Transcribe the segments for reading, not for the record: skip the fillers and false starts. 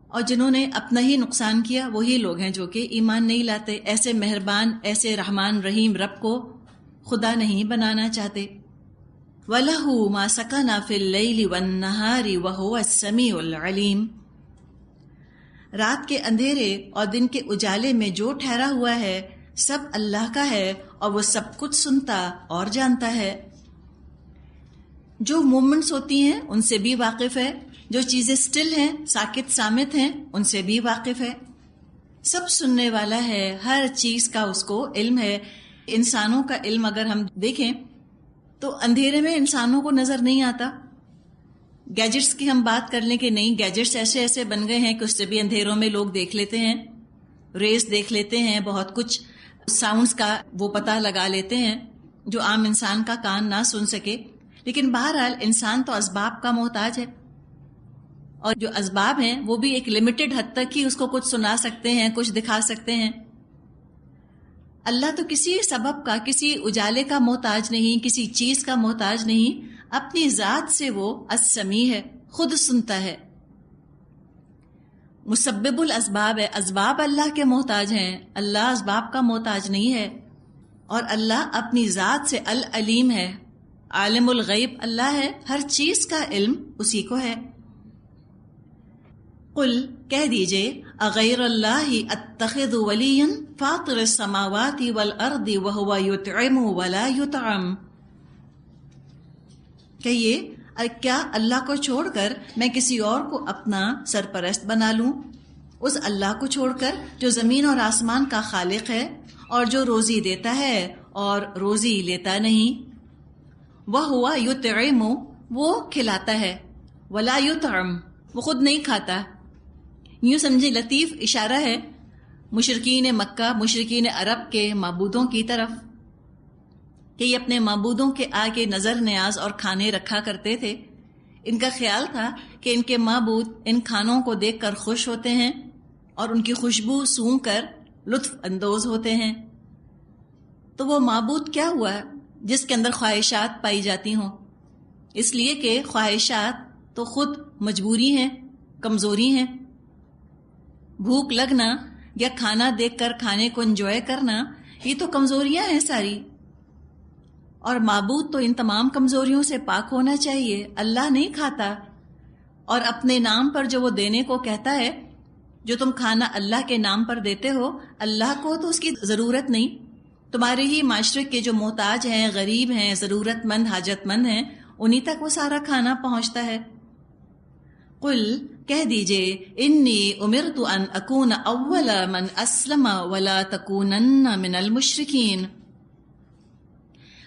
اور جنہوں نے اپنا ہی نقصان کیا وہی لوگ ہیں جو کہ ایمان نہیں لاتے، ایسے مہربان، ایسے رحمان رحیم رب کو خدا نہیں بنانا چاہتے۔ وَلَهُ مَا سَكَنَ فِي اللَّيْلِ وَالنَّهَارِ وَهُوَ السَّمِيعُ الْعَلِيمُ۔ رات کے اندھیرے اور دن کے اجالے میں جو ٹھہرا ہوا ہے سب اللہ کا ہے اور وہ سب کچھ سنتا اور جانتا ہے۔ جو مومنٹس ہوتی ہیں ان سے بھی واقف ہے، جو چیزیں سٹل ہیں، ساکت سامت ہیں، ان سے بھی واقف ہے، سب سننے والا ہے، ہر چیز کا اس کو علم ہے۔ انسانوں کا علم اگر ہم دیکھیں تو اندھیرے میں انسانوں کو نظر نہیں آتا۔ گیجٹس کی ہم بات کر لیں کہ نہیں، گیجٹس ایسے ایسے بن گئے ہیں کہ اس سے بھی اندھیروں میں لوگ دیکھ لیتے ہیں، ریس دیکھ لیتے ہیں، بہت کچھ ساؤنڈز کا وہ پتہ لگا لیتے ہیں جو عام انسان کا کان نہ سن سکے۔ لیکن بہرحال انسان تو اسباب کا محتاج ہے، اور جو اسباب ہیں وہ بھی ایک لمیٹڈ حد تک ہی اس کو کچھ سنا سکتے ہیں، کچھ دکھا سکتے ہیں۔ اللہ تو کسی سبب کا، کسی اجالے کا محتاج نہیں، کسی چیز کا محتاج نہیں، اپنی ذات سے وہ السمیع ہے، خود سنتا ہے، مسبب الاسباب ہے۔ اسباب اللہ کے محتاج ہیں، اللہ اسباب کا محتاج نہیں ہے۔ اور اللہ اپنی ذات سے العلیم ہے، عالم الغیب اللہ ہے، ہر چیز کا علم اسی کو ہے۔ قل کہہ دیجئے اغیر اللہ اتخذ ولیا فاطر السماوات والارض وهو یطعم ولا یطعم۔ کہیے کیا اللہ کو چھوڑ کر میں کسی اور کو اپنا سرپرست بنا لوں، اس اللہ کو چھوڑ کر جو زمین اور آسمان کا خالق ہے اور جو روزی دیتا ہے اور روزی لیتا نہیں۔ وَهُوَ يُطْعِمُ، وہ کھلاتا ہے، وَلَا يُطْعَمُ، وہ خود نہیں کھاتا۔ یوں سمجھے لطیف اشارہ ہے مشرکین مکہ، مشرکین عرب کے معبودوں کی طرف کہ یہ اپنے معبودوں کے آگے نظر نیاز اور کھانے رکھا کرتے تھے۔ ان کا خیال تھا کہ ان کے معبود ان کھانوں کو دیکھ کر خوش ہوتے ہیں اور ان کی خوشبو سونگھ کر لطف اندوز ہوتے ہیں۔ تو وہ معبود کیا ہوا جس کے اندر خواہشات پائی جاتی ہوں؟ اس لیے کہ خواہشات تو خود مجبوری ہیں، کمزوری ہیں۔ بھوک لگنا یا کھانا دیکھ کر کھانے کو انجوائے کرنا، یہ تو کمزوریاں ہیں ساری، اور معبود تو ان تمام کمزوریوں سے پاک ہونا چاہیے۔ اللہ نہیں کھاتا، اور اپنے نام پر جو وہ دینے کو کہتا ہے، جو تم کھانا اللہ کے نام پر دیتے ہو، اللہ کو تو اس کی ضرورت نہیں، تمہارے ہی معاشرے کے جو محتاج ہیں، غریب ہیں، ضرورت مند، حاجت مند ہیں، انہی تک وہ سارا کھانا پہنچتا ہے۔ قل کہہ دیجئے انی امرت ان اکون اول من اسلم ولا تکونن من المشرکین،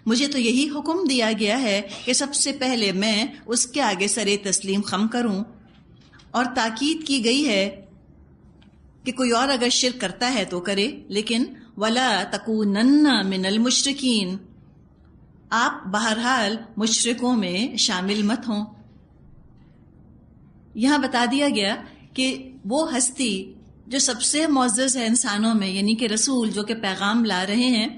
مجھے تو یہی حکم دیا گیا ہے کہ سب سے پہلے میں اس کے آگے سر تسلیم خم کروں، اور تاکید کی گئی ہے کہ کوئی اور اگر شرک کرتا ہے تو کرے، لیکن ولا تکونن من المشرکین، آپ بہرحال مشرکوں میں شامل مت ہوں۔ یہاں بتا دیا گیا کہ وہ ہستی جو سب سے معزز ہے انسانوں میں، یعنی کہ رسول جو کہ پیغام لا رہے ہیں،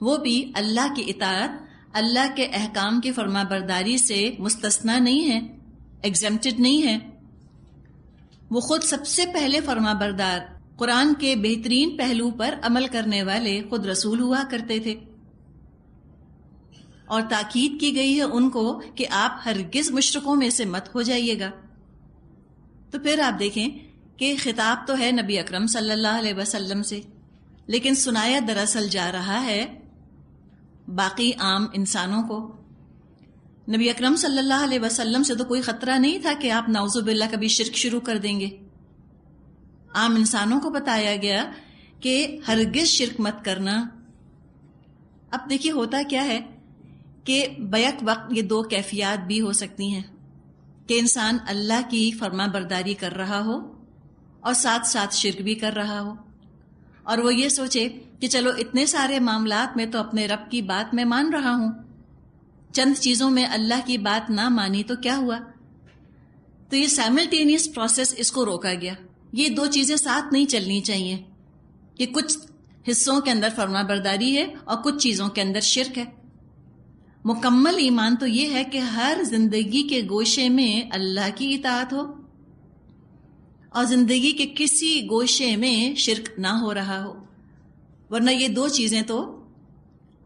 وہ بھی اللہ کی اطاعت، اللہ کے احکام کی فرما برداری سے مستثنا نہیں ہے، ایگزمپٹڈ نہیں ہے۔ وہ خود سب سے پہلے فرما بردار، قرآن کے بہترین پہلو پر عمل کرنے والے خود رسول ہوا کرتے تھے، اور تاکید کی گئی ہے ان کو کہ آپ ہرگز مشرکوں میں سے مت ہو جائیے گا۔ تو پھر آپ دیکھیں کہ خطاب تو ہے نبی اکرم صلی اللہ علیہ وسلم سے، لیکن سنایا دراصل جا رہا ہے باقی عام انسانوں کو۔ نبی اکرم صلی اللہ علیہ وسلم سے تو کوئی خطرہ نہیں تھا کہ آپ نعوذ باللہ کبھی شرک شروع کر دیں گے۔ عام انسانوں کو بتایا گیا کہ ہرگز شرک مت کرنا۔ اب دیکھیے ہوتا کیا ہے کہ بیک وقت یہ دو کیفیات بھی ہو سکتی ہیں کہ انسان اللہ کی فرما برداری کر رہا ہو اور ساتھ ساتھ شرک بھی کر رہا ہو، اور وہ یہ سوچے کہ چلو اتنے سارے معاملات میں تو اپنے رب کی بات میں مان رہا ہوں، چند چیزوں میں اللہ کی بات نہ مانی تو کیا ہوا؟ تو یہ سائملٹینیس پروسیس، اس کو روکا گیا۔ یہ دو چیزیں ساتھ نہیں چلنی چاہیے کہ کچھ حصوں کے اندر فرما برداری ہے اور کچھ چیزوں کے اندر شرک ہے۔ مکمل ایمان تو یہ ہے کہ ہر زندگی کے گوشے میں اللہ کی اطاعت ہو، اور زندگی کے کسی گوشے میں شرک نہ ہو رہا ہو، ورنہ یہ دو چیزیں تو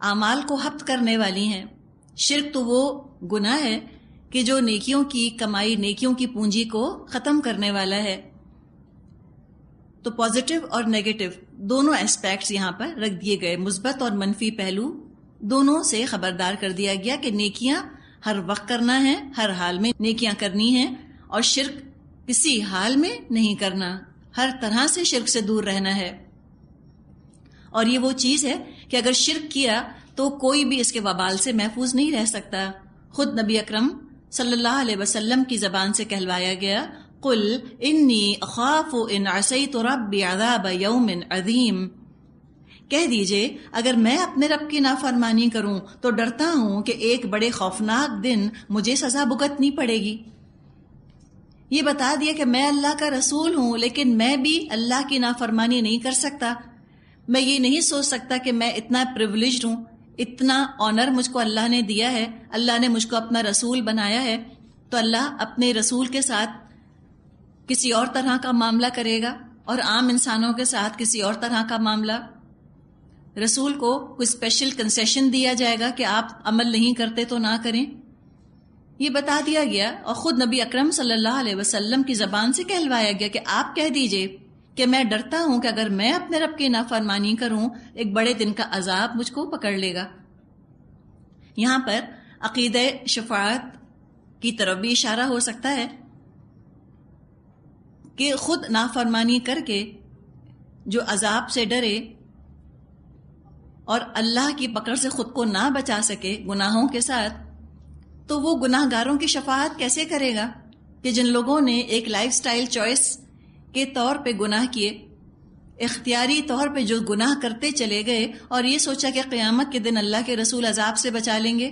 اعمال کو حبط کرنے والی ہیں۔ شرک تو وہ گناہ ہے کہ جو نیکیوں کی کمائی، نیکیوں کی پونجی کو ختم کرنے والا ہے۔ تو پازیٹیو اور نیگیٹو دونوں اسپیکٹس یہاں پر رکھ دیے گئے، مثبت اور منفی پہلو دونوں سے خبردار کر دیا گیا کہ نیکیاں ہر وقت کرنا ہے، ہر حال میں نیکیاں کرنی ہیں، اور شرک کسی حال میں نہیں کرنا، ہر طرح سے شرک سے دور رہنا ہے۔ اور یہ وہ چیز ہے کہ اگر شرک کیا تو کوئی بھی اس کے وبال سے محفوظ نہیں رہ سکتا۔ خود نبی اکرم صلی اللہ علیہ وسلم کی زبان سے کہلوایا گیا، قل انی اخاف ان عصیت ربی عذاب یوم عظیم، کہہ دیجئے اگر میں اپنے رب کی نافرمانی کروں تو ڈرتا ہوں کہ ایک بڑے خوفناک دن مجھے سزا بھگتنی پڑے گی۔ یہ بتا دیا کہ میں اللہ کا رسول ہوں، لیکن میں بھی اللہ کی نافرمانی نہیں کر سکتا۔ میں یہ نہیں سوچ سکتا کہ میں اتنا پریولیجڈ ہوں، اتنا آنر مجھ کو اللہ نے دیا ہے، اللہ نے مجھ کو اپنا رسول بنایا ہے، تو اللہ اپنے رسول کے ساتھ کسی اور طرح کا معاملہ کرے گا اور عام انسانوں کے ساتھ کسی اور طرح کا معاملہ۔ رسول کو کوئی اسپیشل کنسیشن دیا جائے گا کہ آپ عمل نہیں کرتے تو نہ کریں، یہ بتا دیا گیا۔ اور خود نبی اکرم صلی اللہ علیہ وسلم کی زبان سے کہلوایا گیا کہ آپ کہہ دیجئے کہ میں ڈرتا ہوں کہ اگر میں اپنے رب کی نافرمانی کروں ایک بڑے دن کا عذاب مجھ کو پکڑ لے گا۔ یہاں پر عقیدہ شفاعت کی طرف بھی اشارہ ہو سکتا ہے کہ خود نافرمانی کر کے جو عذاب سے ڈرے اور اللہ کی پکڑ سے خود کو نہ بچا سکے گناہوں کے ساتھ، تو وہ گناہ گاروں کی شفاعت کیسے کرے گا کہ جن لوگوں نے ایک لائف سٹائل چوائس کے طور پہ گناہ کیے، اختیاری طور پہ جو گناہ کرتے چلے گئے اور یہ سوچا کہ قیامت کے دن اللہ کے رسول عذاب سے بچا لیں گے؟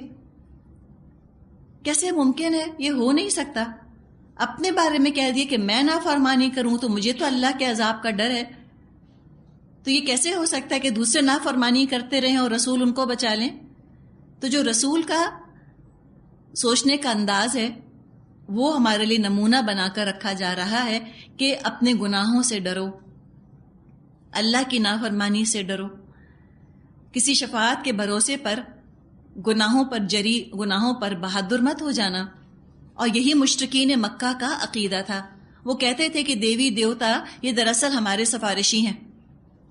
کیسے ممکن ہے؟ یہ ہو نہیں سکتا۔ اپنے بارے میں کہہ دیے کہ میں نافرمانی کروں تو مجھے تو اللہ کے عذاب کا ڈر ہے، تو یہ کیسے ہو سکتا ہے کہ دوسرے نافرمانی کرتے رہیں اور رسول ان کو بچا لیں؟ تو جو رسول کا سوچنے کا انداز ہے وہ ہمارے لیے نمونہ بنا کر رکھا جا رہا ہے کہ اپنے گناہوں سے ڈرو، اللہ کی نافرمانی سے ڈرو، کسی شفاعت کے بھروسے پر گناہوں پر جری، گناہوں پر بہادر مت ہو جانا۔ اور یہی مشرکین مکہ کا عقیدہ تھا۔ وہ کہتے تھے کہ دیوی دیوتا یہ دراصل ہمارے سفارشی ہیں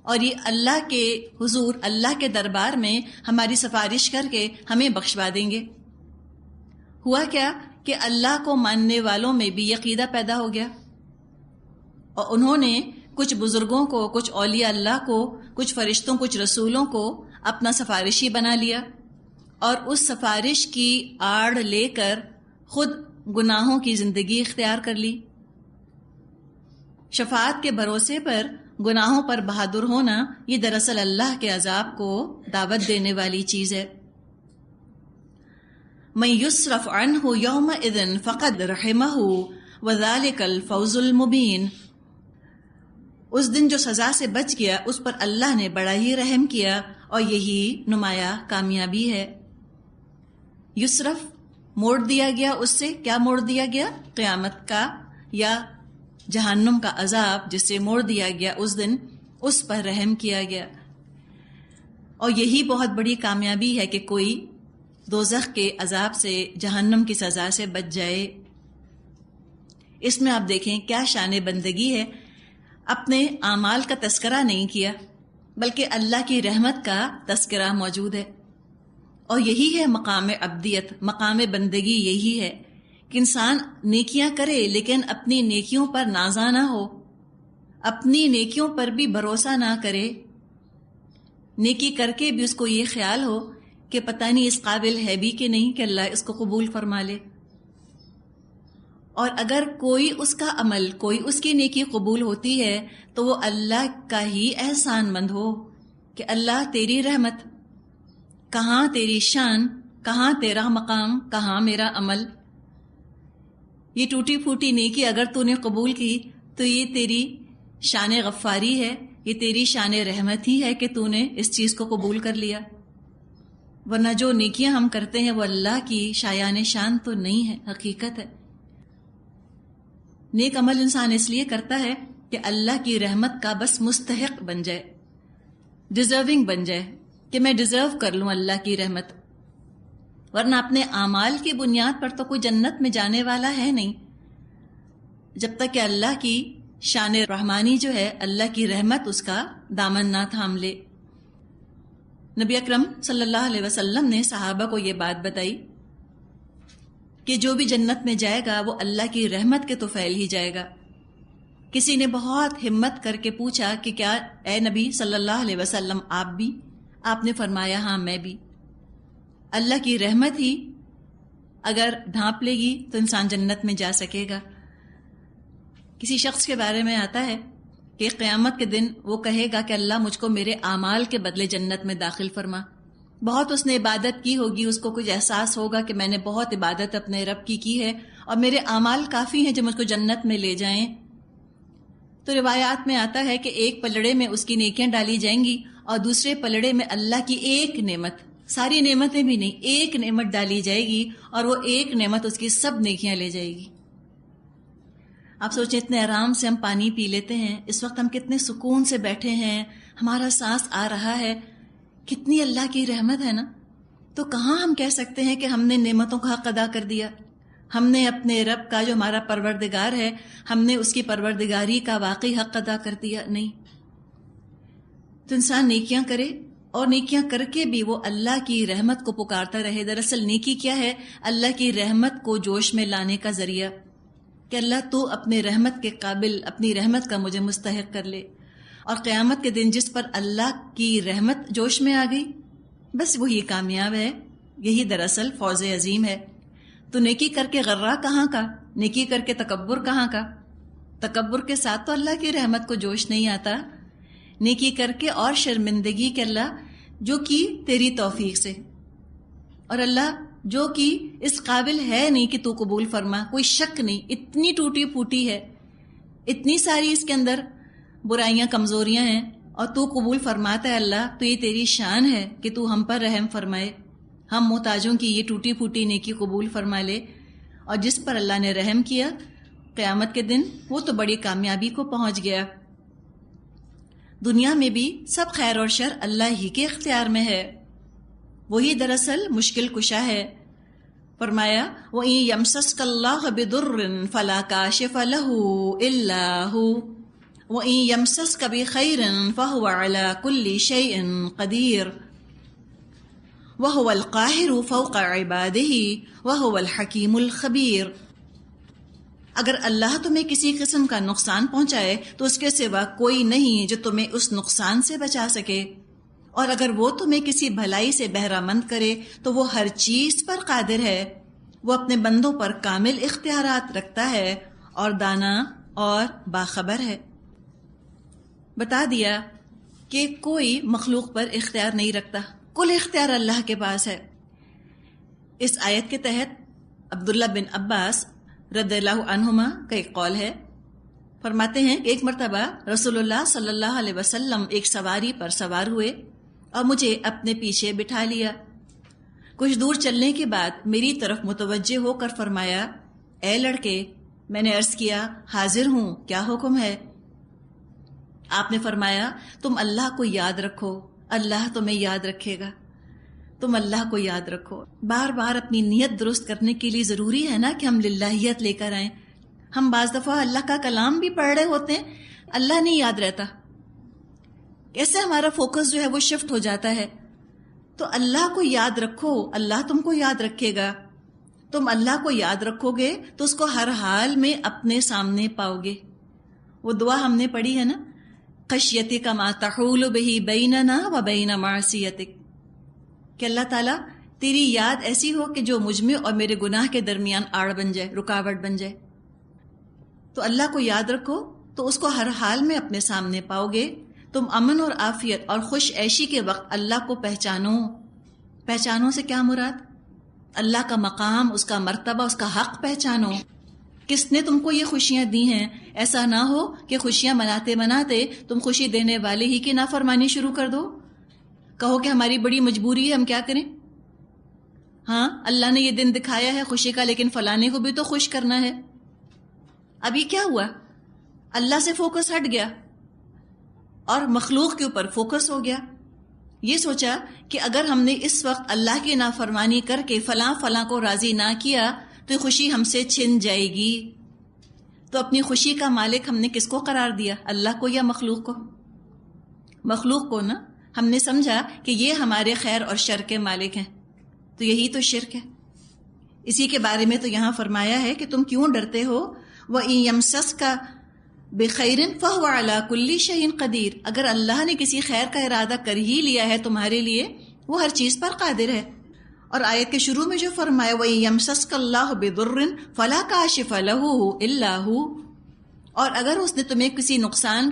اور یہ اللہ کے حضور، اللہ کے دربار میں ہماری سفارش کر کے ہمیں بخشوا دیں گے۔ ہوا کیا کہ اللہ کو ماننے والوں میں بھی عقیدہ پیدا ہو گیا، اور انہوں نے کچھ بزرگوں کو، کچھ اولیاء اللہ کو، کچھ فرشتوں، کچھ رسولوں کو اپنا سفارشی بنا لیا، اور اس سفارش کی آڑ لے کر خود گناہوں کی زندگی اختیار کر لی۔ شفاعت کے بھروسے پر گناہوں پر بہادر ہونا یہ دراصل اللہ کے عذاب کو دعوت دینے والی چیز ہے۔ من یصرف عنہ یومئذ فقد رحمہ وذلک الفوز المبین، اس دن جو سزا سے بچ گیا اس پر اللہ نے بڑا ہی رحم کیا اور یہی نمایاں کامیابی ہے۔ یصرف موڑ دیا گیا، اس سے کیا موڑ دیا گیا؟ قیامت کا یا جہنم کا عذاب جس سے موڑ دیا گیا اس دن، اس پر رحم کیا گیا۔ اور یہی بہت بڑی کامیابی ہے کہ کوئی دوزخ کے عذاب سے، جہنم کی سزا سے بچ جائے۔ اس میں آپ دیکھیں کیا شان بندگی ہے، اپنے اعمال کا تذکرہ نہیں کیا بلکہ اللہ کی رحمت کا تذکرہ موجود ہے۔ اور یہی ہے مقام عبدیت، مقام بندگی یہی ہے کہ انسان نیکیاں کرے لیکن اپنی نیکیوں پر نازا نہ ہو، اپنی نیکیوں پر بھی بھروسہ نہ کرے، نیکی کر کے بھی اس کو یہ خیال ہو کہ پتہ نہیں اس قابل ہے بھی کہ نہیں کہ اللہ اس کو قبول فرما لے۔ اور اگر کوئی اس کا عمل، کوئی اس کی نیکی قبول ہوتی ہے تو وہ اللہ کا ہی احسان مند ہو کہ اللہ تیری رحمت، کہاں تیری شان، کہاں تیرا مقام، کہاں میرا عمل۔ یہ ٹوٹی پھوٹی نیکی اگر تو نے قبول کی تو یہ تیری شان غفاری ہے، یہ تیری شان رحمت ہی ہے کہ تو نے اس چیز کو قبول کر لیا، ورنہ جو نیکیاں ہم کرتے ہیں وہ اللہ کی شایان شان تو نہیں ہے، حقیقت ہے۔ نیک عمل انسان اس لیے کرتا ہے کہ اللہ کی رحمت کا بس مستحق بن جائے، ڈیزرونگ بن جائے، کہ میں ڈیزرو کر لوں اللہ کی رحمت. ورنہ اپنے اعمال کی بنیاد پر تو کوئی جنت میں جانے والا ہے نہیں، جب تک کہ اللہ کی شان رحمانی جو ہے، اللہ کی رحمت اس کا دامن نہ تھام لے. نبی اکرم صلی اللہ علیہ وسلم نے صحابہ کو یہ بات بتائی کہ جو بھی جنت میں جائے گا وہ اللہ کی رحمت کے طفیل ہی جائے گا. کسی نے بہت ہمت کر کے پوچھا کہ کیا اے نبی صلی اللہ علیہ وسلم آپ بھی؟ آپ نے فرمایا ہاں میں بھی. اللہ کی رحمت ہی اگر ڈھانپ لے گی تو انسان جنت میں جا سکے گا. کسی شخص کے بارے میں آتا ہے کہ قیامت کے دن وہ کہے گا کہ اللہ مجھ کو میرے اعمال کے بدلے جنت میں داخل فرما. بہت اس نے عبادت کی ہوگی، اس کو کچھ احساس ہوگا کہ میں نے بہت عبادت اپنے رب کی ہے اور میرے اعمال کافی ہیں جو مجھ کو جنت میں لے جائیں. تو روایات میں آتا ہے کہ ایک پلڑے میں اس کی نیکیاں ڈالی جائیں گی اور دوسرے پلڑے میں اللہ کی ایک نعمت، ساری نعمتیں بھی نہیں، ایک نعمت ڈالی جائے گی اور وہ ایک نعمت اس کی سب نیکیاں لے جائے گی. آپ سوچیں اتنے آرام سے ہم پانی پی لیتے ہیں، اس وقت ہم کتنے سکون سے بیٹھے ہیں، ہمارا سانس آ رہا ہے، کتنی اللہ کی رحمت ہے نا. تو کہاں ہم کہہ سکتے ہیں کہ ہم نے نعمتوں کا حق ادا کر دیا؟ ہم نے اپنے رب کا جو ہمارا پروردگار ہے، ہم نے اس کی پروردگاری کا واقعی حق ادا کر دیا؟ نہیں. تو انسان نیکیاں کرے اور نیکیاں کر کے بھی وہ اللہ کی رحمت کو پکارتا رہے. دراصل نیکی کیا ہے؟ اللہ کی رحمت کو جوش میں لانے کا ذریعہ، کہ اللہ تو اپنے رحمت کے قابل، اپنی رحمت کا مجھے مستحق کر لے. اور قیامت کے دن جس پر اللہ کی رحمت جوش میں آ گئی، بس وہی کامیاب ہے. یہی دراصل فوز عظیم ہے. تو نیکی کر کے غرہ کہاں کا، نیکی کر کے تکبر کہاں کا؟ تکبر کے ساتھ تو اللہ کی رحمت کو جوش نہیں آتا. نیکی کر کے اور شرمندگی کہ اللہ جو کی تیری توفیق سے، اور اللہ جو کی اس قابل ہے نہیں کہ تو قبول فرما، کوئی شک نہیں، اتنی ٹوٹی پھوٹی ہے، اتنی ساری اس کے اندر برائیاں کمزوریاں ہیں، اور تو قبول فرماتا ہے اللہ. تو یہ تیری شان ہے کہ تو ہم پر رحم فرمائے، ہم محتاجوں کی یہ ٹوٹی پھوٹی نیکی قبول فرما لے. اور جس پر اللہ نے رحم کیا قیامت کے دن وہ تو بڑی کامیابی کو پہنچ گیا. دنیا میں بھی سب خیر اور شر اللہ ہی کے اختیار میں ہے، وہی دراصل مشکل کشا ہے. فرمایا وَإِن يَمْسَسْكَ اللَّهُ بِضُرٍّ فَلَا كَاشِفَ لَهُ إِلَّا هُوَ وَإِن يَمْسَسْكَ بِخَيْرٍ فَهُوَ عَلَى كُلِّ شَيْءٍ قَدِيرٌ وَهُوَ الْقَاهِرُ فَوْقَ عِبَادِهِ وَهُوَ الْحَكِيمُ الْخَبِيرُ. اگر اللہ تمہیں کسی قسم کا نقصان پہنچائے تو اس کے سوا کوئی نہیں جو تمہیں اس نقصان سے بچا سکے، اور اگر وہ تمہیں کسی بھلائی سے بہرہ مند کرے تو وہ ہر چیز پر قادر ہے. وہ اپنے بندوں پر کامل اختیارات رکھتا ہے اور دانا اور باخبر ہے. بتا دیا کہ کوئی مخلوق پر اختیار نہیں رکھتا، کل اختیار اللہ کے پاس ہے. اس آیت کے تحت عبداللہ بن عباس رضی اللہ عنہما کا ایک قول ہے. فرماتے ہیں کہ ایک مرتبہ رسول اللہ صلی اللہ علیہ وسلم ایک سواری پر سوار ہوئے اور مجھے اپنے پیچھے بٹھا لیا. کچھ دور چلنے کے بعد میری طرف متوجہ ہو کر فرمایا اے لڑکے. میں نے عرض کیا حاضر ہوں، کیا حکم ہے؟ آپ نے فرمایا تم اللہ کو یاد رکھو، اللہ تمہیں یاد رکھے گا. تم اللہ کو یاد رکھو. بار بار اپنی نیت درست کرنے کے لیے ضروری ہے نا کہ ہم للہیت لے کر آئیں. ہم بعض دفعہ اللہ کا کلام بھی پڑھ رہے ہوتے ہیں، اللہ نہیں یاد رہتا، کیسے ہمارا فوکس جو ہے وہ شفٹ ہو جاتا ہے. تو اللہ کو یاد رکھو، اللہ تم کو یاد رکھے گا. تم اللہ کو یاد رکھو گے تو اس کو ہر حال میں اپنے سامنے پاؤ گے. وہ دعا ہم نے پڑھی ہے نا، خشیتک ما تحول بہ بیننا و بین معصیتک، کہ اللہ تعالیٰ تیری یاد ایسی ہو کہ جو مجھ میں اور میرے گناہ کے درمیان آڑ بن جائے، رکاوٹ بن جائے. تو اللہ کو یاد رکھو تو اس کو ہر حال میں اپنے سامنے پاؤ گے. تم امن اور عافیت اور خوش عیشی کے وقت اللہ کو پہچانو. پہچانو سے کیا مراد؟ اللہ کا مقام، اس کا مرتبہ، اس کا حق پہچانو. کس نے تم کو یہ خوشیاں دی ہیں؟ ایسا نہ ہو کہ خوشیاں مناتے مناتے تم خوشی دینے والے ہی کی نافرمانی شروع کر دو. کہو کہ ہماری بڑی مجبوری ہے، ہم کیا کریں؟ ہاں اللہ نے یہ دن دکھایا ہے خوشی کا، لیکن فلانے کو بھی تو خوش کرنا ہے. اب یہ کیا ہوا؟ اللہ سے فوکس ہٹ گیا اور مخلوق کے اوپر فوکس ہو گیا. یہ سوچا کہ اگر ہم نے اس وقت اللہ کی نافرمانی کر کے فلاں فلاں کو راضی نہ کیا تو یہ خوشی ہم سے چھن جائے گی. تو اپنی خوشی کا مالک ہم نے کس کو قرار دیا؟ اللہ کو یا مخلوق کو؟ مخلوق کو نا. ہم نے سمجھا کہ یہ ہمارے خیر اور شر کے مالک ہیں. تو یہی تو شرک ہے. اسی کے بارے میں تو یہاں فرمایا ہے کہ تم کیوں ڈرتے ہو؟ وَإِن يَمْسَسْكَ بِخَيْرٍ فَهُوَ عَلَى كُلِّ شَيْءٍ قَدِيرٌ. اگر اللہ نے کسی خیر کا ارادہ کر ہی لیا ہے تمہارے لیے، وہ ہر چیز پر قادر ہے. اور آیت کے شروع میں جو فرمایا وَإِن يَمْسَسْكَ اللَّهُ بِضُرٍّ فَلَا كَاشِفَ لَهُ إِلَّا هُوَ. اور اگر اس نے تمہیں کسی نقصان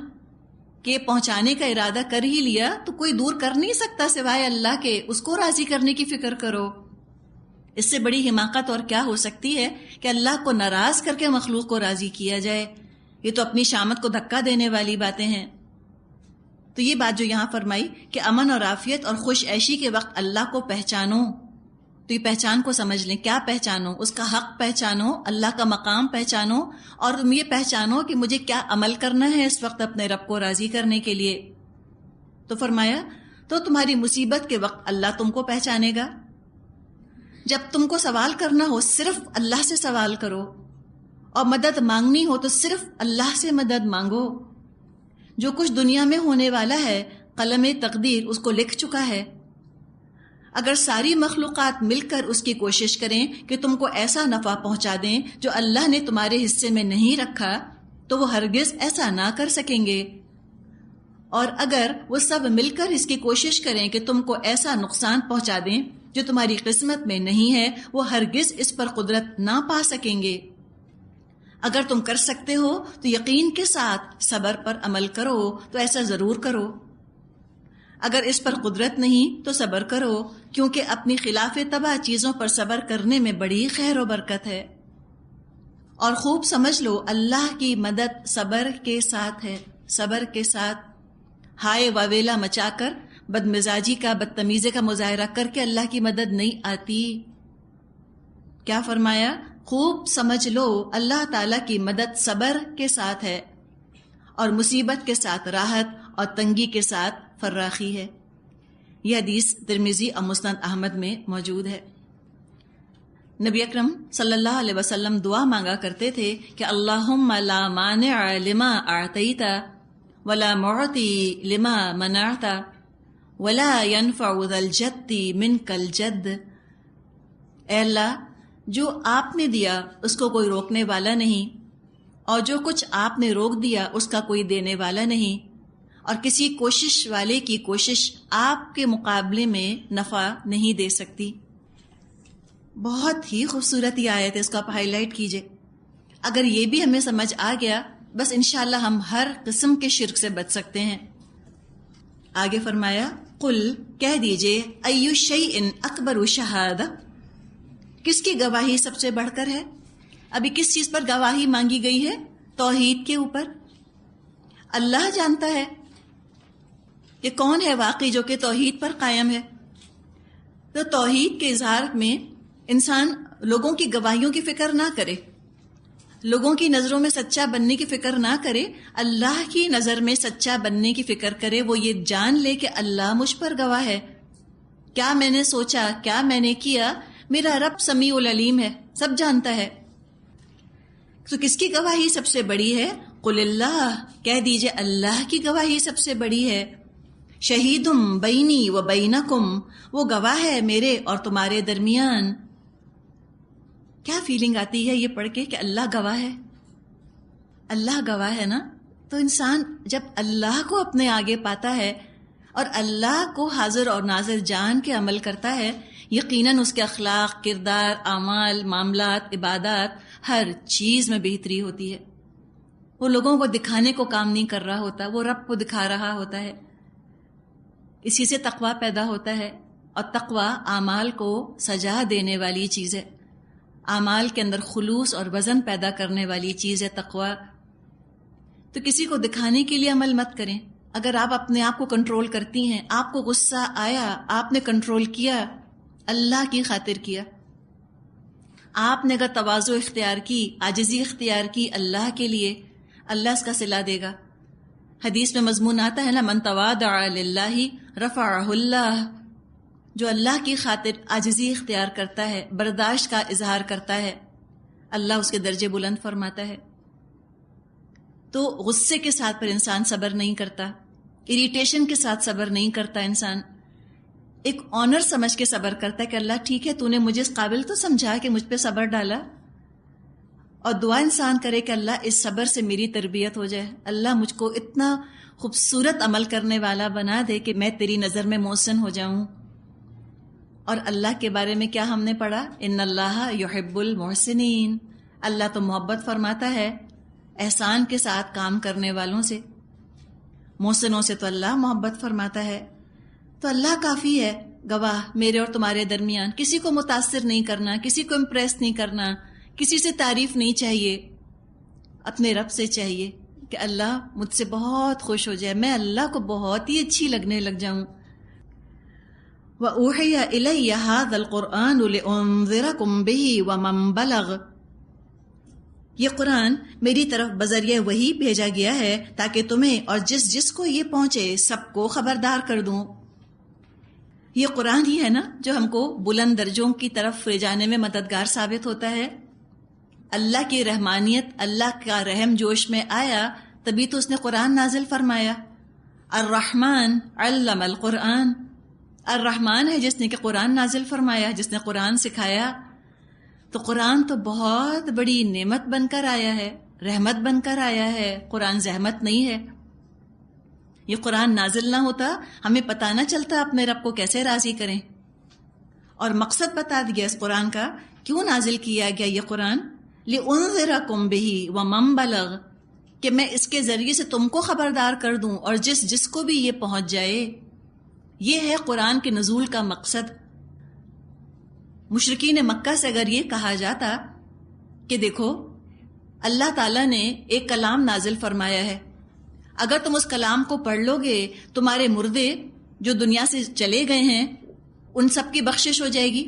کے پہنچانے کا ارادہ کر ہی لیا تو کوئی دور کر نہیں سکتا سوائے اللہ کے. اس کو راضی کرنے کی فکر کرو. اس سے بڑی حماقت اور کیا ہو سکتی ہے کہ اللہ کو ناراض کر کے مخلوق کو راضی کیا جائے. یہ تو اپنی شامت کو دھکا دینے والی باتیں ہیں. تو یہ بات جو یہاں فرمائی کہ امن اور عافیت اور خوش عیشی کے وقت اللہ کو پہچانو، تو یہ پہچان کو سمجھ لیں. کیا پہچانو؟ اس کا حق پہچانو، اللہ کا مقام پہچانو، اور تم یہ پہچانو کہ مجھے کیا عمل کرنا ہے اس وقت اپنے رب کو راضی کرنے کے لیے. تو فرمایا تو تمہاری مصیبت کے وقت اللہ تم کو پہچانے گا. جب تم کو سوال کرنا ہو صرف اللہ سے سوال کرو، اور مدد مانگنی ہو تو صرف اللہ سے مدد مانگو. جو کچھ دنیا میں ہونے والا ہے قلم تقدیر اس کو لکھ چکا ہے. اگر ساری مخلوقات مل کر اس کی کوشش کریں کہ تم کو ایسا نفع پہنچا دیں جو اللہ نے تمہارے حصے میں نہیں رکھا تو وہ ہرگز ایسا نہ کر سکیں گے. اور اگر وہ سب مل کر اس کی کوشش کریں کہ تم کو ایسا نقصان پہنچا دیں جو تمہاری قسمت میں نہیں ہے، وہ ہرگز اس پر قدرت نہ پا سکیں گے. اگر تم کر سکتے ہو تو یقین کے ساتھ صبر پر عمل کرو، تو ایسا ضرور کرو. اگر اس پر قدرت نہیں تو صبر کرو، کیونکہ اپنی خلاف طبع چیزوں پر صبر کرنے میں بڑی خیر و برکت ہے. اور خوب سمجھ لو اللہ کی مدد صبر کے ساتھ ہے. صبر کے ساتھ ہائے واویلا مچا کر بدمزاجی کا بدتمیزی کا مظاہرہ کر کے اللہ کی مدد نہیں آتی. کیا فرمایا؟ خوب سمجھ لو اللہ تعالیٰ کی مدد صبر کے ساتھ ہے، اور مصیبت کے ساتھ راحت اور تنگی کے ساتھ فراخی ہے. یہ حدیث ترمذی اور مسند احمد میں موجود ہے. نبی اکرم صلی اللہ علیہ وسلم دعا مانگا کرتے تھے کہ اللہم لا مانع لما اعطیت ولا معطی لما منعت ولا ينفع ذا الجد منک الجد. اے اللہ، جو آپ نے دیا اس کو کوئی روکنے والا نہیں، اور جو کچھ آپ نے روک دیا اس کا کوئی دینے والا نہیں، اور کسی کوشش والے کی کوشش آپ کے مقابلے میں نفع نہیں دے سکتی. بہت ہی خوبصورت یہ آیت ہے، اس کو آپ ہائی لائٹ کیجئے. اگر یہ بھی ہمیں سمجھ آ گیا بس انشاءاللہ ہم ہر قسم کے شرک سے بچ سکتے ہیں. آگے فرمایا قل، کہہ دیجئے، ایو شیء اکبر شہادہ، کس کی گواہی سب سے بڑھ کر ہے؟ ابھی کس چیز پر گواہی مانگی گئی ہے؟ توحید کے اوپر. اللہ جانتا ہے کہ کون ہے واقعی جو کہ توحید پر قائم ہے. تو توحید کے اظہار میں انسان لوگوں کی گواہیوں کی فکر نہ کرے، لوگوں کی نظروں میں سچا بننے کی فکر نہ کرے، اللہ کی نظر میں سچا بننے کی فکر کرے. وہ یہ جان لے کہ اللہ مجھ پر گواہ ہے. کیا میں نے سوچا، کیا میں نے کیا، میرا رب سمیع العلیم ہے، سب جانتا ہے. تو کس کی گواہی سب سے بڑی ہے؟ قل اللہ، کہہ دیجئے اللہ کی گواہی سب سے بڑی ہے. شہیدم بینی و بینکم، وہ گواہ ہے میرے اور تمہارے درمیان. کیا فیلنگ آتی ہے یہ پڑھ کے کہ اللہ گواہ ہے؟ اللہ گواہ ہے نا. تو انسان جب اللہ کو اپنے آگے پاتا ہے اور اللہ کو حاضر اور ناظر جان کے عمل کرتا ہے، یقیناً اس کے اخلاق، کردار، اعمال، معاملات، عبادات، ہر چیز میں بہتری ہوتی ہے. وہ لوگوں کو دکھانے کو کام نہیں کر رہا ہوتا، وہ رب کو دکھا رہا ہوتا ہے. اسی سے تقویٰ پیدا ہوتا ہے، اور تقویٰ اعمال کو سجا دینے والی چیز ہے. اعمال کے اندر خلوص اور وزن پیدا کرنے والی چیز ہے تقویٰ. تو کسی کو دکھانے کے لیے عمل مت کریں. اگر آپ اپنے آپ کو کنٹرول کرتی ہیں، آپ کو غصہ آیا، آپ نے کنٹرول کیا، اللہ کی خاطر کیا. آپ نے اگر تواضع اختیار کی، عاجزی اختیار کی اللہ کے لیے، اللہ اس کا صلہ دے گا۔ حدیث میں مضمون آتا ہے نا، من تواضع للہ رفعہ اللہ، جو اللہ کی خاطر عاجزی اختیار کرتا ہے، برداشت کا اظہار کرتا ہے، اللہ اس کے درجے بلند فرماتا ہے۔ تو غصے کے ساتھ پر انسان صبر نہیں کرتا، اریٹیشن کے ساتھ صبر نہیں کرتا، انسان ایک آنر سمجھ کے صبر کرتا ہے کہ اللہ ٹھیک ہے، تو نے مجھے اس قابل تو سمجھا کہ مجھ پہ صبر ڈالا، اور دعا انسان کرے کہ اللہ اس صبر سے میری تربیت ہو جائے، اللہ مجھ کو اتنا خوبصورت عمل کرنے والا بنا دے کہ میں تیری نظر میں محسن ہو جاؤں۔ اور اللہ کے بارے میں کیا ہم نے پڑھا؟ ان اللہ یحب المحسنین، اللہ تو محبت فرماتا ہے احسان کے ساتھ کام کرنے والوں سے، محسنوں سے تو اللہ محبت فرماتا ہے۔ تو اللہ کافی ہے گواہ میرے اور تمہارے درمیان، کسی کو متاثر نہیں کرنا، کسی کو امپریس نہیں کرنا، کسی سے تعریف نہیں چاہیے، اپنے رب سے چاہیے کہ اللہ مجھ سے بہت خوش ہو جائے، میں اللہ کو بہت ہی اچھی لگنے لگ جاؤں۔ وَأُوحِيَ إِلَيَّ هَذَا الْقُرْآنُ لِأُنذِرَكُمْ بِهِ وَمَنْ بَلَغَ، یہ قرآن میری طرف بذریعہ وحی بھیجا گیا ہے تاکہ تمہیں اور جس جس کو یہ پہنچے سب کو خبردار کر دوں۔ یہ قرآن ہی ہے نا جو ہم کو بلند درجوں کی طرف لے جانے میں مددگار ثابت ہوتا ہے۔ اللہ کی رحمانیت، اللہ کا رحم جوش میں آیا تبھی تو اس نے قرآن نازل فرمایا۔ الرحمن علم القرآن، الرحمن ہے جس نے کہ قرآن نازل فرمایا، جس نے قرآن سکھایا۔ تو قرآن تو بہت بڑی نعمت بن کر آیا ہے، رحمت بن کر آیا ہے، قرآن زحمت نہیں ہے۔ یہ قرآن نازل نہ ہوتا ہمیں پتہ نہ چلتا اپنے رب کو کیسے راضی کریں، اور مقصد بتا دیا اس قرآن کا، کیوں نازل کیا گیا یہ قرآن، لِأُنذِرَكُمْ بِهِ وَمَنْ بَلَغَ، کہ میں اس کے ذریعے سے تم کو خبردار کر دوں اور جس جس کو بھی یہ پہنچ جائے۔ یہ ہے قرآن کے نزول کا مقصد۔ مشرکین مکہ سے اگر یہ کہا جاتا کہ دیکھو اللہ تعالیٰ نے ایک کلام نازل فرمایا ہے، اگر تم اس کلام کو پڑھ لو گے تمہارے مردے جو دنیا سے چلے گئے ہیں ان سب کی بخشش ہو جائے گی،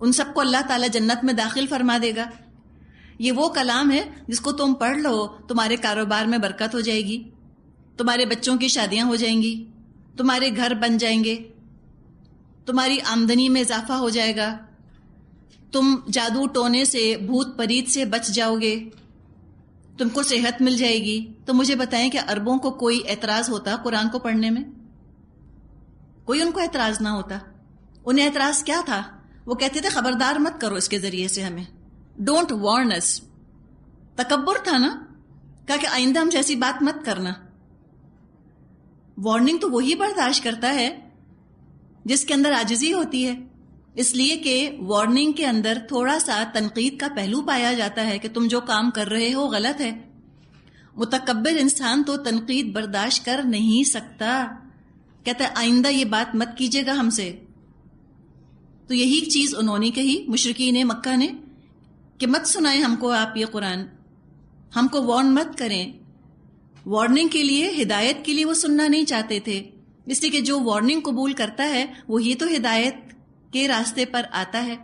ان سب کو اللہ تعالیٰ جنت میں داخل فرما دے گا۔ یہ وہ کلام ہے جس کو تم پڑھ لو تمہارے کاروبار میں برکت ہو جائے گی، تمہارے بچوں کی شادیاں ہو جائیں گی، تمہارے گھر بن جائیں گے، تمہاری آمدنی میں اضافہ ہو جائے گا، تم جادو ٹونے سے بھوت پریت سے بچ جاؤ گے، تم کو صحت مل جائے گی۔ تو مجھے بتائیں کہ عربوں کو کوئی اعتراض ہوتا قرآن کو پڑھنے میں؟ کوئی ان کو اعتراض نہ ہوتا۔ انہیں اعتراض کیا تھا؟ وہ کہتے تھے خبردار مت کرو اس کے ذریعے سے ہمیں، ڈونٹ وارن اس۔ تکبر تھا نا، کہا کہ آئندہ ہم جیسی بات مت کرنا۔ وارننگ تو وہی برداشت کرتا ہے جس کے اندر عاجزی ہوتی ہے، اس لیے کہ وارننگ کے اندر تھوڑا سا تنقید کا پہلو پایا جاتا ہے کہ تم جو کام کر رہے ہو غلط ہے۔ متکبر انسان تو تنقید برداشت کر نہیں سکتا، کہتا ہے آئندہ یہ بات مت کیجیے گا ہم سے۔ تو یہی چیز انہوں نے کہی مشرکین مکہ نے کہ مت سنائیں ہم کو آپ یہ قرآن، ہم کو وارن مت کریں۔ وارننگ کے لیے، ہدایت کے لیے وہ سننا نہیں چاہتے تھے، اس لیے کہ جو وارننگ قبول کرتا ہے وہی تو ہدایت کے راستے پر آتا ہے۔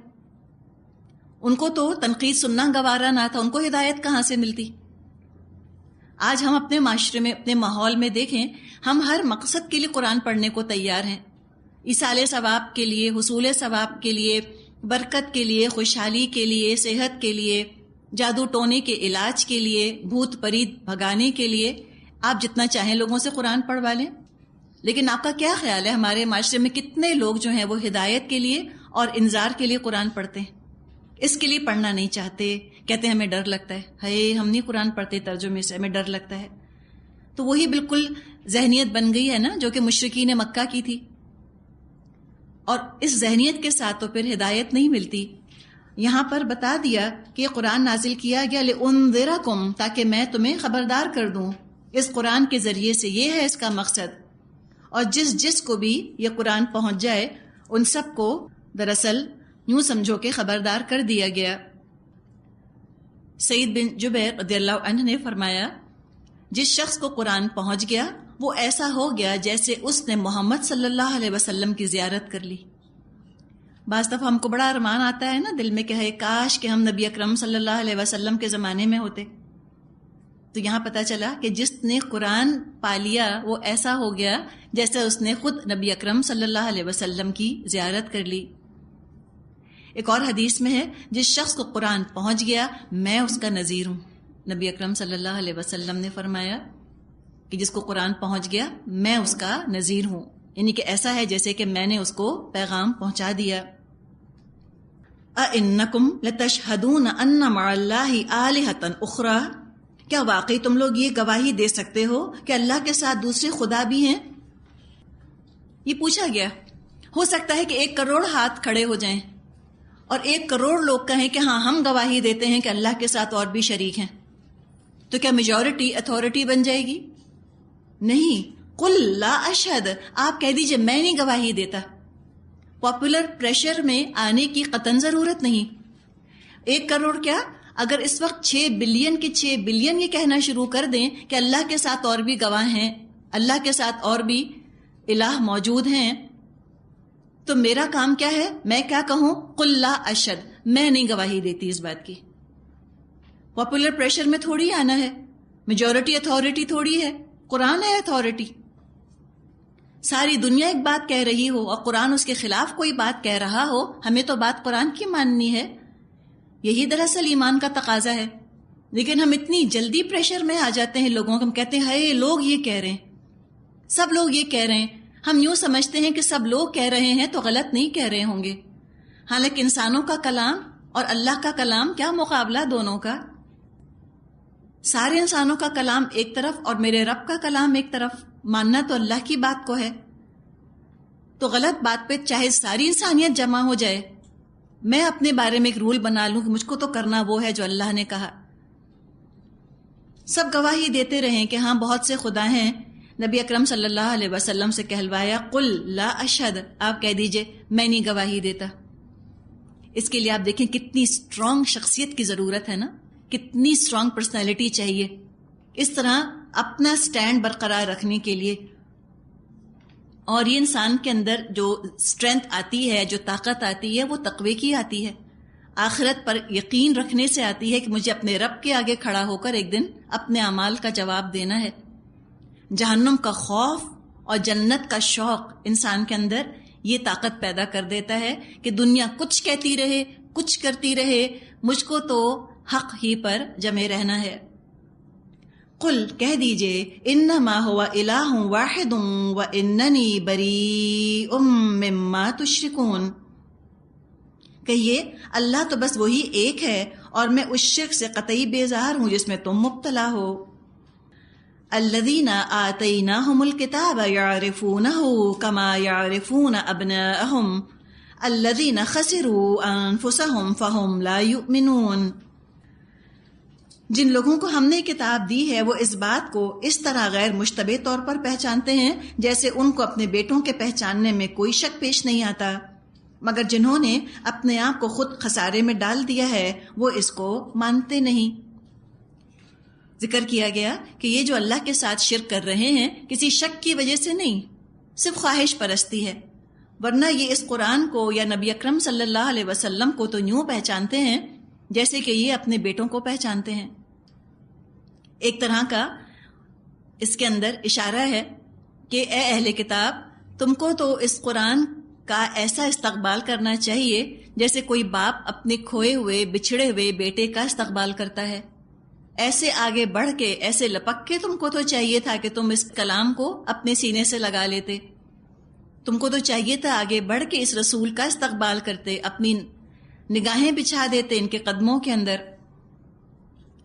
ان کو تو تنقید سننا گوارا نہ تھا، ان کو ہدایت کہاں سے ملتی؟ آج ہم اپنے معاشرے میں، اپنے ماحول میں دیکھیں، ہم ہر مقصد کے لیے قرآن پڑھنے کو تیار ہیں، ایصال ثواب کے لیے، حصول ثواب کے لیے، برکت کے لیے، خوشحالی کے لیے، صحت کے لیے، جادو ٹونے کے علاج کے لیے، بھوت پریت بھگانے کے لیے۔ آپ جتنا چاہیں لوگوں سے قرآن پڑھوا لیں، لیکن آپ کا کیا خیال ہے ہمارے معاشرے میں کتنے لوگ جو ہیں وہ ہدایت کے لیے اور انذار کے لیے قرآن پڑھتے ہیں؟ اس کے لیے پڑھنا نہیں چاہتے، کہتے ہیں ہمیں ڈر لگتا ہے، ہم نہیں قرآن پڑھتے ترجمے سے، ہمیں ڈر لگتا ہے۔ تو وہی بالکل ذہنیت بن گئی ہے نا جو کہ مشرکین مکہ کی تھی، اور اس ذہنیت کے ساتھ تو پھر ہدایت نہیں ملتی۔ یہاں پر بتا دیا کہ قرآن نازل کیا گیا لِأُنذِرَكُمْ، تاکہ میں تمہیں خبردار کر دوں اس قرآن کے ذریعے سے، یہ ہے اس کا مقصد۔ اور جس جس کو بھی یہ قرآن پہنچ جائے ان سب کو دراصل یوں سمجھو کہ خبردار کر دیا گیا۔ سعید بن جبیر رضی اللہ عنہ نے فرمایا، جس شخص کو قرآن پہنچ گیا وہ ایسا ہو گیا جیسے اس نے محمد صلی اللہ علیہ وسلم کی زیارت کر لی۔ بعض دفعہ ہم کو بڑا ارمان آتا ہے نا دل میں کہ ہے کاش کہ ہم نبی اکرم صلی اللہ علیہ وسلم کے زمانے میں ہوتے. تو یہاں پتہ چلا کہ جس نے قرآن پا لیا وہ ایسا ہو گیا جیسے اس نے خود نبی اکرم صلی اللہ علیہ وسلم کی زیارت کر لی. ایک اور حدیث میں ہے جس شخص کو قرآن پہنچ گیا میں اس کا نذیر ہوں. نبی اکرم صلی اللہ علیہ وسلم نے فرمایا کہ جس کو قرآن پہنچ گیا میں اس کا نذیر ہوں، یعنی کہ ایسا ہے جیسے کہ میں نے اس کو پیغام پہنچا دیا. اَإِنَّكُمْ لَتَشْهَدُونَ أَنَّ مَعَ اللَّهِ آلِهَةً أُخْرَى، کیا واقعی تم لوگ یہ گواہی دے سکتے ہو کہ اللہ کے ساتھ دوسرے خدا بھی ہیں؟ یہ پوچھا گیا. ہو سکتا ہے کہ 1 کروڑ ہاتھ کھڑے ہو جائیں اور 1 کروڑ لوگ کہیں کہ ہاں ہم گواہی دیتے ہیں کہ اللہ کے ساتھ اور بھی شریک ہیں، تو کیا میجورٹی اتھارٹی بن جائے گی؟ نہیں. قل لا اشہد، آپ کہہ دیجئے میں نہیں گواہی دیتا. پاپولر پریشر میں آنے کی قطعاً ضرورت نہیں. 1 کروڑ کیا، اگر اس وقت 6 بلین کے 6 بلین یہ کہنا شروع کر دیں کہ اللہ کے ساتھ اور بھی گواہ ہیں، اللہ کے ساتھ اور بھی الہ موجود ہیں، تو میرا کام کیا ہے؟ میں کیا کہوں؟ قل لا اشہد، میں نہیں گواہی دیتی اس بات کی. پاپولر پریشر میں تھوڑی آنا ہے، میجورٹی اتھارٹی تھوڑی ہے، قرآن ہے اتھارٹی. ساری دنیا ایک بات کہہ رہی ہو اور قرآن اس کے خلاف کوئی بات کہہ رہا ہو، ہمیں تو بات قرآن کی ماننی ہے. یہی دراصل ایمان کا تقاضا ہے. لیکن ہم اتنی جلدی پریشر میں آ جاتے ہیں لوگوں کو، ہم کہتے ہیں ہائے لوگ یہ کہہ رہے ہیں، سب لوگ یہ کہہ رہے ہیں. ہم یوں سمجھتے ہیں کہ سب لوگ کہہ رہے ہیں تو غلط نہیں کہہ رہے ہوں گے. حالانکہ انسانوں کا کلام اور اللہ کا کلام کیا مقابلہ دونوں کا. سارے انسانوں کا کلام ایک طرف اور میرے رب کا کلام ایک طرف. ماننا تو اللہ کی بات کو ہے. تو غلط بات پہ چاہے ساری انسانیت جمع ہو جائے، میں اپنے بارے میں ایک رول بنا لوں کہ مجھ کو تو کرنا وہ ہے جو اللہ نے کہا. سب گواہی دیتے رہیں کہ ہاں بہت سے خدا ہیں. نبی اکرم صلی اللہ علیہ وسلم سے کہلوایا قل لا اشہد، آپ کہہ دیجئے میں نہیں گواہی دیتا. اس کے لیے آپ دیکھیں کتنی اسٹرانگ شخصیت کی ضرورت ہے نا، کتنی اسٹرانگ پرسنالٹی چاہیے اس طرح اپنا سٹینڈ برقرار رکھنے کے لیے. اور یہ انسان کے اندر جو اسٹرینتھ آتی ہے، جو طاقت آتی ہے، وہ تقوی کی آتی ہے، آخرت پر یقین رکھنے سے آتی ہے کہ مجھے اپنے رب کے آگے کھڑا ہو کر ایک دن اپنے اعمال کا جواب دینا ہے. جہنم کا خوف اور جنت کا شوق انسان کے اندر یہ طاقت پیدا کر دیتا ہے کہ دنیا کچھ کہتی رہے، کچھ کرتی رہے، مجھ کو تو حق ہی پر جمے رہنا ہے. قل کہہ دیجئے انما هو الہ واحد واننی بریء مما تشرکون، کہیے اللہ تو بس وہی ایک ہے اور میں اس شرک سے قطعی بیزار ہوں جس میں تم مبتلا ہو. الذین آتیناہم الکتاب یعرفونہ کما یعرفون ابناءہم الذین خسروا انفسہم فہم لا یؤمنون. جن لوگوں کو ہم نے کتاب دی ہے وہ اس بات کو اس طرح غیر مشتبہ طور پر پہچانتے ہیں جیسے ان کو اپنے بیٹوں کے پہچاننے میں کوئی شک پیش نہیں آتا، مگر جنہوں نے اپنے آپ کو خود خسارے میں ڈال دیا ہے وہ اس کو مانتے نہیں. ذکر کیا گیا کہ یہ جو اللہ کے ساتھ شرک کر رہے ہیں کسی شک کی وجہ سے نہیں، صرف خواہش پرستی ہے، ورنہ یہ اس قرآن کو یا نبی اکرم صلی اللہ علیہ وسلم کو تو یوں پہچانتے ہیں جیسے کہ یہ اپنے بیٹوں کو پہچانتے ہیں. ایک طرح کا اس کے اندر اشارہ ہے کہ اے اہل کتاب، تم کو تو اس قرآن کا ایسا استقبال کرنا چاہیے جیسے کوئی باپ اپنے کھوئے ہوئے بچھڑے ہوئے بیٹے کا استقبال کرتا ہے. ایسے آگے بڑھ کے، ایسے لپک کے تم کو تو چاہیے تھا کہ تم اس کلام کو اپنے سینے سے لگا لیتے. تم کو تو چاہیے تھا آگے بڑھ کے اس رسول کا استقبال کرتے، اپنی نگاہیں بچھا دیتے ان کے قدموں کے اندر.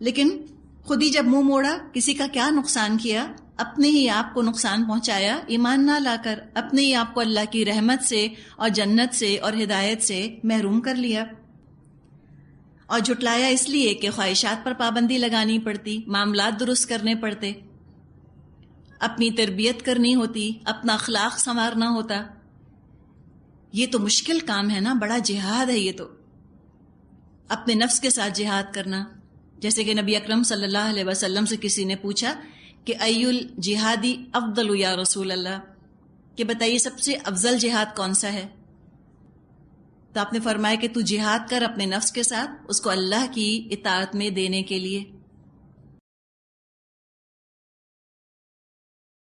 لیکن خود ہی جب منہ موڑا، کسی کا کیا نقصان کیا؟ اپنے ہی آپ کو نقصان پہنچایا ایمان نہ لا کر، اپنے ہی آپ کو اللہ کی رحمت سے اور جنت سے اور ہدایت سے محروم کر لیا. اور جھٹلایا اس لیے کہ خواہشات پر پابندی لگانی پڑتی، معاملات درست کرنے پڑتے، اپنی تربیت کرنی ہوتی، اپنا اخلاق سنوارنا ہوتا. یہ تو مشکل کام ہے نا، بڑا جہاد ہے یہ تو، اپنے نفس کے ساتھ جہاد کرنا. جیسے کہ نبی اکرم صلی اللہ علیہ وسلم سے کسی نے پوچھا کہ ای الجہادی افضل یا رسول اللہ، کہ بتائیے سب سے افضل جہاد کون سا ہے؟ تو آپ نے فرمایا کہ تو جہاد کر اپنے نفس کے ساتھ، اس کو اللہ کی اطاعت میں دینے کے لیے.